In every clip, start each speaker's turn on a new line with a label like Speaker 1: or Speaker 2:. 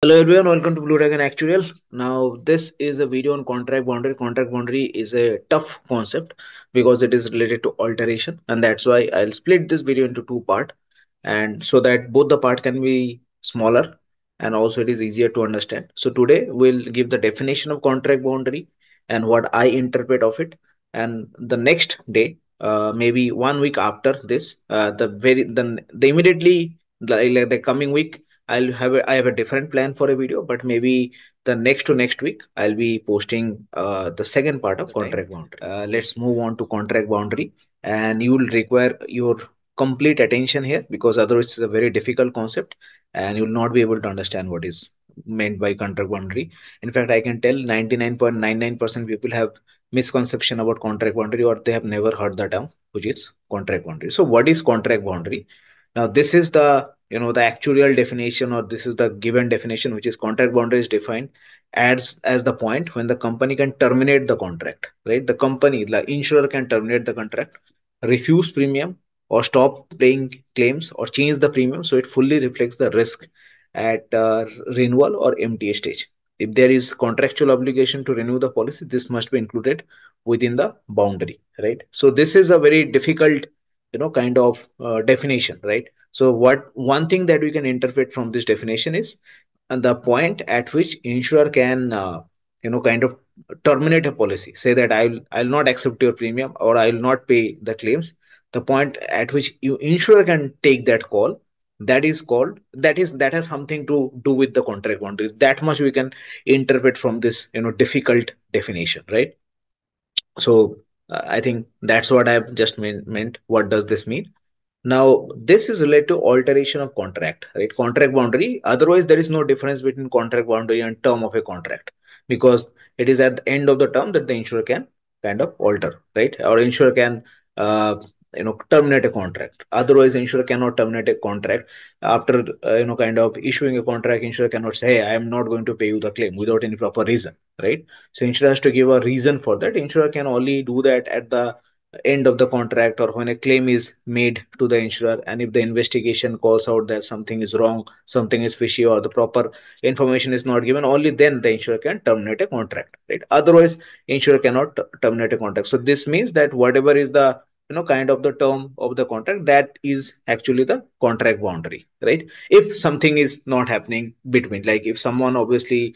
Speaker 1: Hello everyone, welcome to Blue Dragon Actuarial. Now, this is a video on contract boundary. Contract boundary is a tough concept because it is related to alteration, and that's why I'll split this video into two parts, and so that both the part can be smaller and also it is easier to understand. So today we'll give the definition of contract boundary and what I interpret of it, and the next day, maybe 1 week after this, the immediately like the coming week I have a different plan for a video, but maybe the next to next week I'll be posting the second part of contract boundary. Let's move on to contract boundary, and you will require your complete attention here because otherwise it's a very difficult concept and you will not be able to understand what is meant by contract boundary. In fact, I can tell 99.99% people have misconception about contract boundary or they have never heard the term which is contract boundary. So what is contract boundary? Now this is the actuarial definition, or this is the given definition, which is contract boundary is defined as the point when the company can terminate the contract, right? The company, the insurer, can terminate the contract, refuse premium, or stop paying claims or change the premium so it fully reflects the risk at renewal or MTA stage. If there is contractual obligation to renew the policy, this must be included within the boundary, right? So this is a very difficult, kind of definition, right? So what one thing that we can interpret from this definition is the point at which insurer can, kind of terminate a policy, say that I'll not accept your premium or I'll not pay the claims. The point at which you insurer can take that call, that has something to do with the contract boundary. That much we can interpret from this difficult definition, right? So I think that's what I've just meant. What does this mean? Now, this is related to alteration of contract, right? Contract boundary. Otherwise, there is no difference between contract boundary and term of a contract because it is at the end of the term that the insurer can kind of alter, right? Or insurer can, terminate a contract. Otherwise, insurer cannot terminate a contract after, kind of issuing a contract. Insurer cannot say, "Hey, I am not going to pay you the claim" without any proper reason, right? So, insurer has to give a reason for that. Insurer can only do that at the end of the contract or when a claim is made to the insurer, and if the investigation calls out that something is wrong, something is fishy, or the proper information is not given, only then the insurer can terminate a contract, right? Otherwise insurer cannot terminate a contract. So this means that whatever is the kind of the term of the contract, that is actually the contract boundary, right? If something is not happening between, like if someone obviously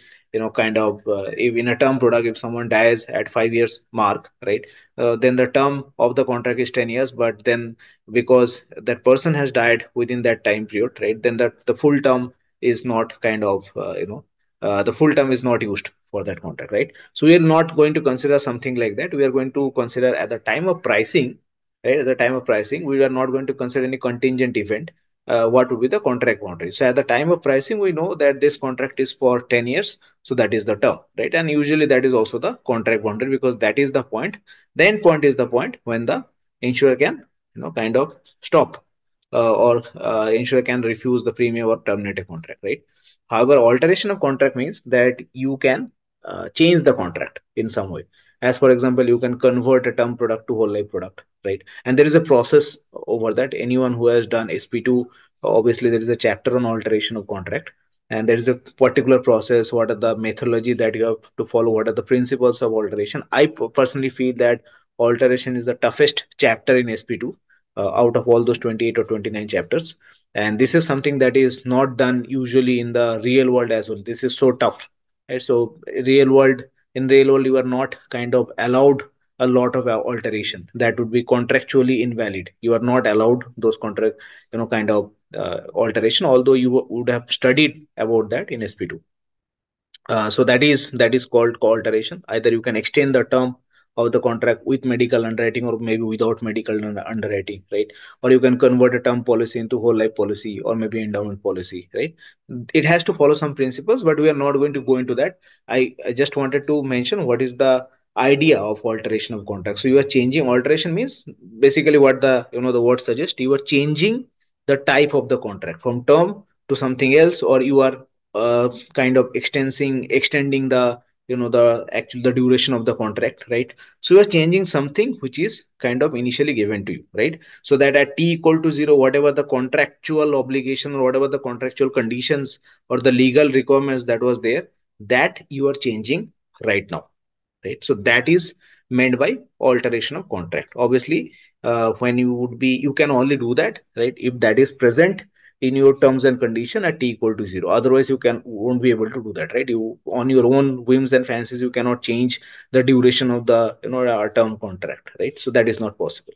Speaker 1: kind of if in a term product, if someone dies at 5 years mark, right? Then the term of the contract is 10 years, but then because that person has died within that time period, right, then the full term is not kind of the full term is not used for that contract, right? So we are not going to consider something like that. We are going to consider at the time of pricing, right? At the time of pricing, we are not going to consider any contingent event. What would be the contract boundary? So at the time of pricing, we know that this contract is for 10 years, so that is the term, right? And usually that is also the contract boundary because that is the point. The end point is the point when the insurer can kind of stop, or insurer can refuse the premium or terminate a contract, right? However, alteration of contract means that you can change the contract in some way. As for example, you can convert a term product to whole life product, right? And there is a process over that. Anyone who has done SP2, obviously there is a chapter on alteration of contract, and there is a particular process. What are the methodology that you have to follow? What are the principles of alteration? I personally feel that alteration is the toughest chapter in SP2 out of all those 28 or 29 chapters. And this is something that is not done usually in the real world as well. This is so tough, right? So in real world, you are not kind of allowed a lot of alteration that would be contractually invalid. You are not allowed those contract, kind of alteration, although you would have studied about that in SP2. So that is called co-alteration. Either you can extend the term of the contract with medical underwriting or maybe without medical underwriting, right? Or you can convert a term policy into whole life policy or maybe endowment policy, right? It has to follow some principles, but we are not going to go into that. I just wanted to mention what is the idea of alteration of contract. So you are changing. Alteration means basically what the word suggests. You are changing the type of the contract from term to something else, or you are kind of extending the the duration of the contract, right? So you are changing something which is kind of initially given to you, right? So that at t equal to 0, whatever the contractual obligation or whatever the contractual conditions or the legal requirements that was there, that you are changing right now, right? So that is meant by alteration of contract. Obviously, when you can only do that, right, if that is present in your terms and condition at t equal to 0. Otherwise you can won't be able to do that, right? You on your own whims and fancies you cannot change the duration of the term contract, right? So that is not possible.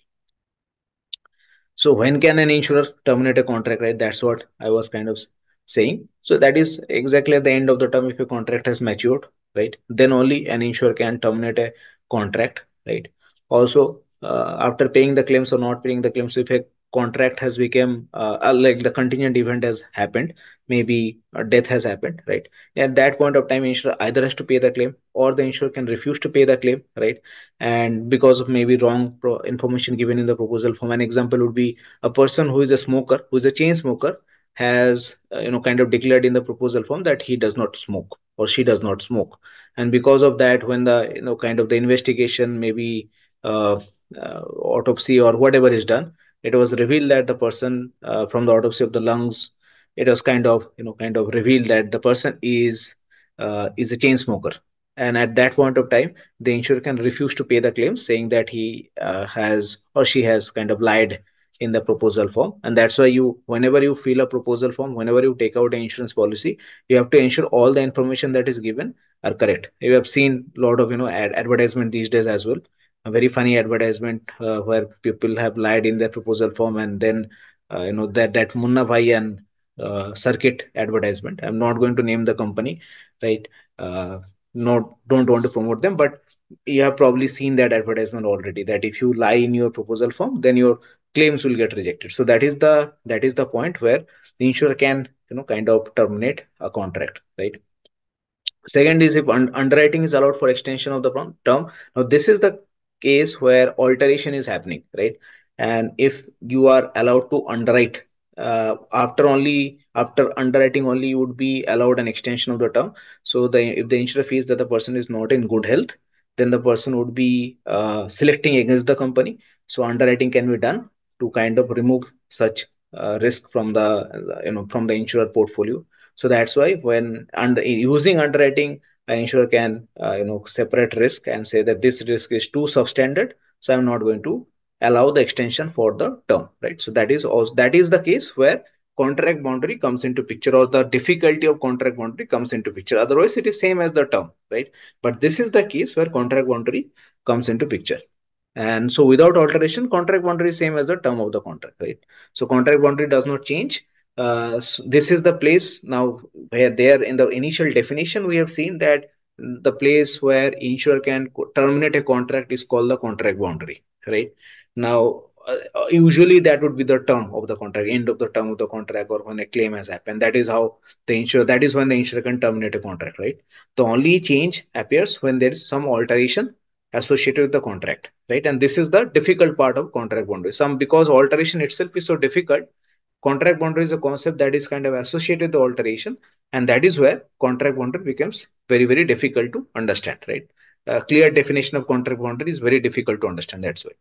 Speaker 1: So when can an insurer terminate a contract, right? That's what I was kind of saying. So that is exactly at the end of the term, if a contract has matured, right? Then only an insurer can terminate a contract, right? Also, after paying the claims or not paying the claims, if a contract has become like the contingent event has happened, maybe death has happened, right? At that point of time, insurer either has to pay the claim or the insurer can refuse to pay the claim, right? And because of maybe wrong information given in the proposal form, an example would be a person who is a smoker, who is a chain smoker, has kind of declared in the proposal form that he does not smoke or she does not smoke, and because of that, when the kind of the investigation, maybe uh, autopsy or whatever is done, it was revealed that the person, from the autopsy of the lungs, it was kind of revealed that the person is a chain smoker. And at that point of time, the insurer can refuse to pay the claim, saying that he has or she has kind of lied in the proposal form. And that's why whenever you fill a proposal form, whenever you take out an insurance policy, you have to ensure all the information that is given are correct. You have seen a lot of advertisement these days as well. A very funny advertisement where people have lied in their proposal form, and then that Munna Bhai and circuit advertisement. I'm not going to name the company, right? Uh, not don't want to promote them, but you have probably seen that advertisement already, that if you lie in your proposal form, then your claims will get rejected. So that is the point where the insurer can kind of terminate a contract, right? Second is if underwriting is allowed for extension of the term. Now, this is the case where alteration is happening, right? And if you are allowed to underwrite, after underwriting only, you would be allowed an extension of the term. So if the insurer feels that the person is not in good health, then the person would be selecting against the company. So underwriting can be done to kind of remove such risk from the insurer portfolio. So that's why when using underwriting, an insurer can separate risk and say that this risk is too substandard, so I'm not going to allow the extension for the term, right? So that is the case where contract boundary comes into picture, or the difficulty of contract boundary comes into picture. Otherwise, it is same as the term, right? But this is the case where contract boundary comes into picture. And so without alteration, contract boundary is same as the term of the contract, right? So contract boundary does not change. So this is the place now where there in the initial definition we have seen that the place where insurer can terminate a contract is called the contract boundary, right? Now, usually that would be the term of the contract, end of the term of the contract, or when a claim has happened. That is when the insurer can terminate a contract, right? The only change appears when there is some alteration associated with the contract, right? And this is the difficult part of contract boundary. Because alteration itself is so difficult, contract boundary is a concept that is kind of associated with the alteration, and that is where contract boundary becomes very, very difficult to understand, right? A clear definition of contract boundary is very difficult to understand. That's why.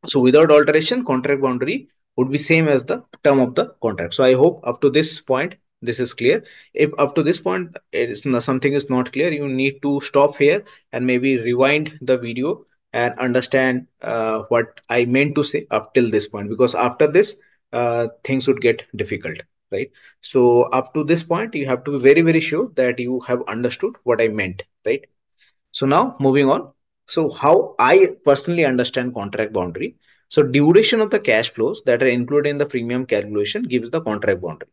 Speaker 1: So without alteration, contract boundary would be same as the term of the contract. So I hope up to this point, this is clear. If up to this point something is not clear, you need to stop here and maybe rewind the video and understand what I meant to say up till this point, because after this, things would get difficult, right? So up to this point, you have to be very, very sure that you have understood what I meant, right? So now moving on. So how I personally understand contract boundary. So duration of the cash flows that are included in the premium calculation gives the contract boundary.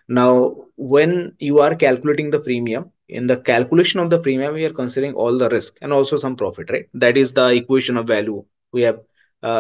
Speaker 1: Now, when you are calculating the premium, in the calculation of the premium, we are considering all the risk and also some profit, right? That is the equation of value. We have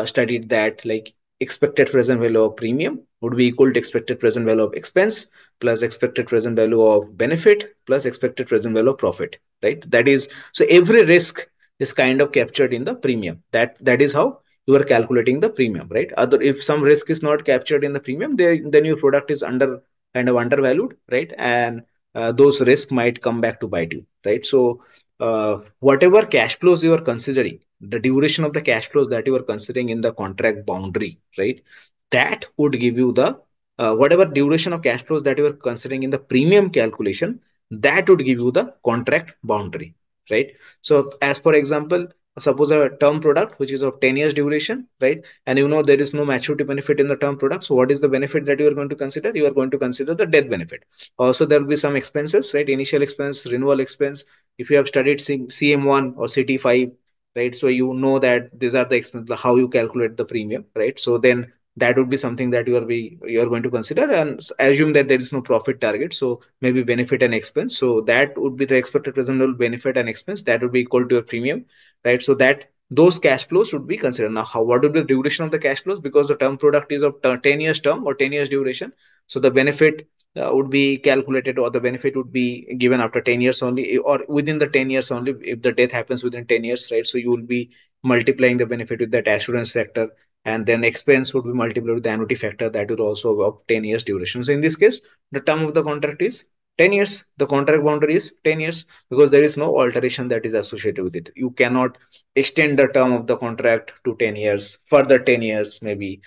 Speaker 1: studied that, like expected present value of premium would be equal to expected present value of expense plus expected present value of benefit plus expected present value of profit, right? That is, so every risk is kind of captured in the premium. That is how you are calculating the premium, right? Other, if some risk is not captured in the premium, then your product is undervalued, right? And those risks might come back to bite you, right? So whatever cash flows you are considering, the duration of the cash flows that you are considering in the contract boundary, right? That would give you the whatever duration of cash flows that you are considering in the premium calculation, that would give you the contract boundary, right? So, as for example, suppose a term product which is of 10 years duration, right? And you know there is no maturity benefit in the term product. So, what is the benefit that you are going to consider? You are going to consider the death benefit. Also, there will be some expenses, right? Initial expense, renewal expense. If you have studied CM1 or CT5, right? So you know that these are the expenses, how you calculate the premium, right? So then that would be something that you are going to consider, and assume that there is no profit target. So maybe benefit and expense. So that would be the expected reasonable benefit and expense that would be equal to your premium, right? So that those cash flows would be considered. Now, how what would be the duration of the cash flows? Because the term product is of 10 years term or 10 years duration. So the benefit would be calculated, or the benefit would be given after 10 years only, or within the 10 years only if the death happens within 10 years, right? So you will be multiplying the benefit with that assurance factor, and then expense would be multiplied with the annuity factor that would also of 10 years duration. So in this case, the term of the contract is 10 years, the contract boundary is 10 years, because there is no alteration that is associated with it. You cannot extend the term of the contract to 10 years, further 10 years maybe,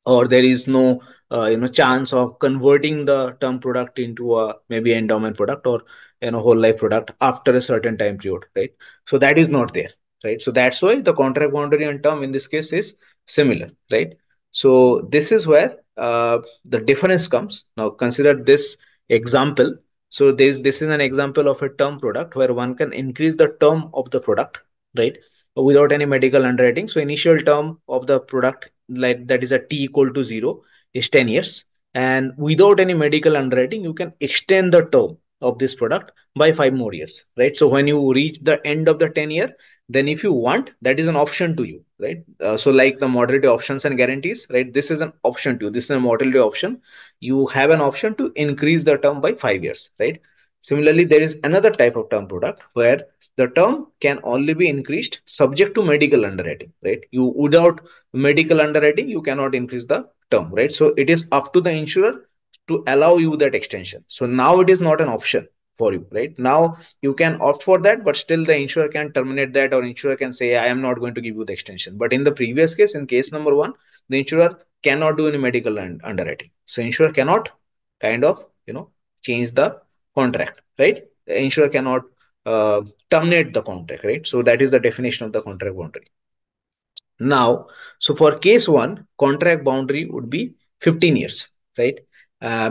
Speaker 1: or there is no chance of converting the term product into a maybe endowment product or whole life product after a certain time period, right? So that is not there, right? So that's why the contract boundary and term in this case is similar, right? So this is where the difference comes. Now consider this example. So this is an example of a term product where one can increase the term of the product, right, without any medical underwriting. So initial term of the product, like that is a t equal to 0, is 10 years, and without any medical underwriting you can extend the term of this product by 5 more years, right? So when you reach the end of the 10-year, then if you want, that is an option to you, right? So like the mortality options and guarantees, right, this is an option to you, this is a mortality option. You have an option to increase the term by 5 years, right? Similarly, there is another type of term product where the term can only be increased subject to medical underwriting, right? You without medical underwriting you cannot increase the term, right? So it is up to the insurer to allow you that extension. So now it is not an option for you, right? Now you can opt for that, but still the insurer can terminate that, or insurer can say I am not going to give you the extension. But in the previous case, in case number one, the insurer cannot do any medical underwriting. So insurer cannot kind of change the contract, right? The insurer cannot uh, terminate the contract, right? So that is the definition of the contract boundary. Now, so for case one, contract boundary would be 15 years, right?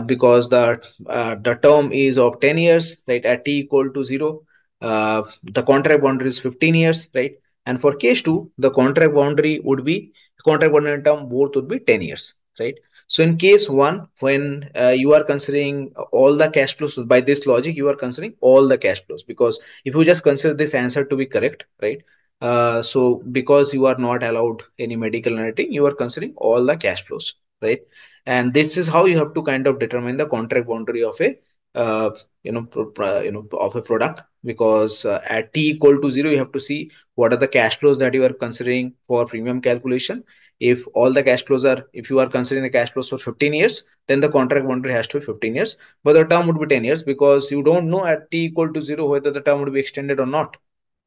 Speaker 1: Because the term is of 10 years, right? At t equal to 0, the contract boundary is 15 years, right? And for case two, the contract boundary term both would be 10 years, right? So in case one, when you are considering all the cash flows, so by this logic, you are considering all the cash flows, because if you just consider this answer to be correct, right? So because you are not allowed any medical underwriting, you are considering all the cash flows, right? And this is how you have to kind of determine the contract boundary of a of a product, because at t equal to 0 you have to see what are the cash flows that you are considering for premium calculation. If all the cash flows are, if you are considering the cash flows for 15 years, then the contract boundary has to be 15 years, but the term would be 10 years, because you don't know at t equal to 0 whether the term would be extended or not,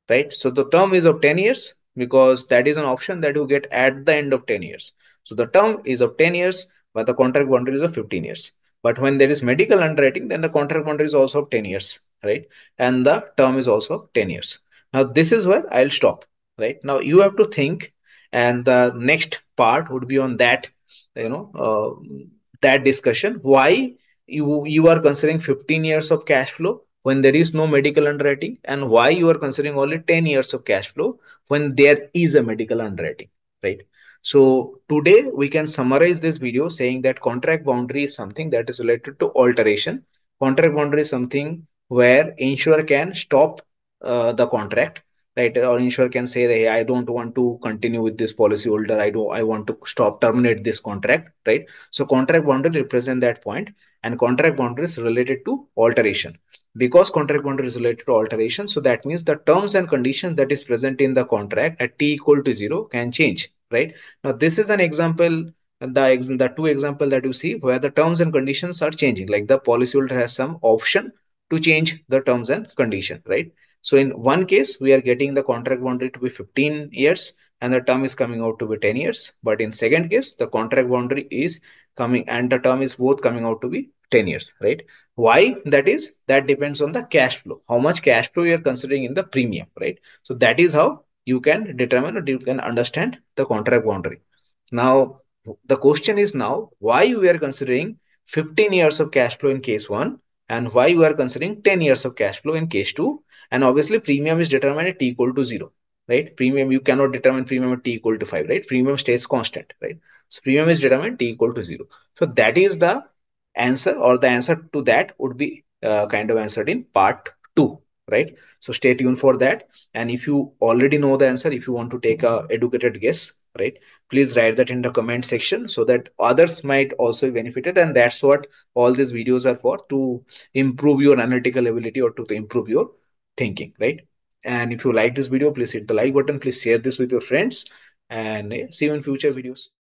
Speaker 1: right? So the term is of 10 years, because that is an option that you get at the end of 10 years. So the term is of 10 years, but the contract boundary is of 15 years. But when there is medical underwriting, then the contract boundary is also of 10 years, right? And the term is also of 10 years. Now, this is where I'll stop, right? Now, you have to think, and the next part would be on that, you know, that discussion. Why you are considering 15 years of cash flow when there is no medical underwriting, and why you are considering only 10 years of cash flow when there is a medical underwriting, right? So today we can summarize this video saying that contract boundary is something that is related to alteration. Contract boundary is something where insurer can stop the contract, right? Or insurer can say that, hey, I don't want to continue with this policy holder, I want to stop, terminate this contract, right? So contract boundary represent that point, and contract boundary is related to alteration. Because contract boundary is related to alteration, so that means the terms and conditions that is present in the contract at t equal to 0 can change, right? Now this is an example, the two example that you see where the terms and conditions are changing, like the policyholder has some option to change the terms and condition, right? So in one case, we are getting the contract boundary to be 15 years and the term is coming out to be 10 years. But in second case, the contract boundary is coming and the term is both coming out to be 10 years, right? Why that is? That depends on the cash flow. How much cash flow you are considering in the premium, right? So that is how you can determine or you can understand the contract boundary. Now, the question is now why we are considering 15 years of cash flow in case 1 and why we are considering 10 years of cash flow in case 2. And obviously premium is determined at t equal to 0, right? Premium, you cannot determine premium at t equal to 5, right? Premium stays constant, right? So premium is determined t equal to 0. So that is the answer, or the answer to that would be kind of answered in part 2, right? So stay tuned for that. And if you already know the answer, if you want to take a educated guess, right, please write that in the comment section so that others might also be benefited. And that's what all these videos are for, to improve your analytical ability or to improve your thinking, right? And if you like this video, please hit the like button, please share this with your friends, and see you in future videos.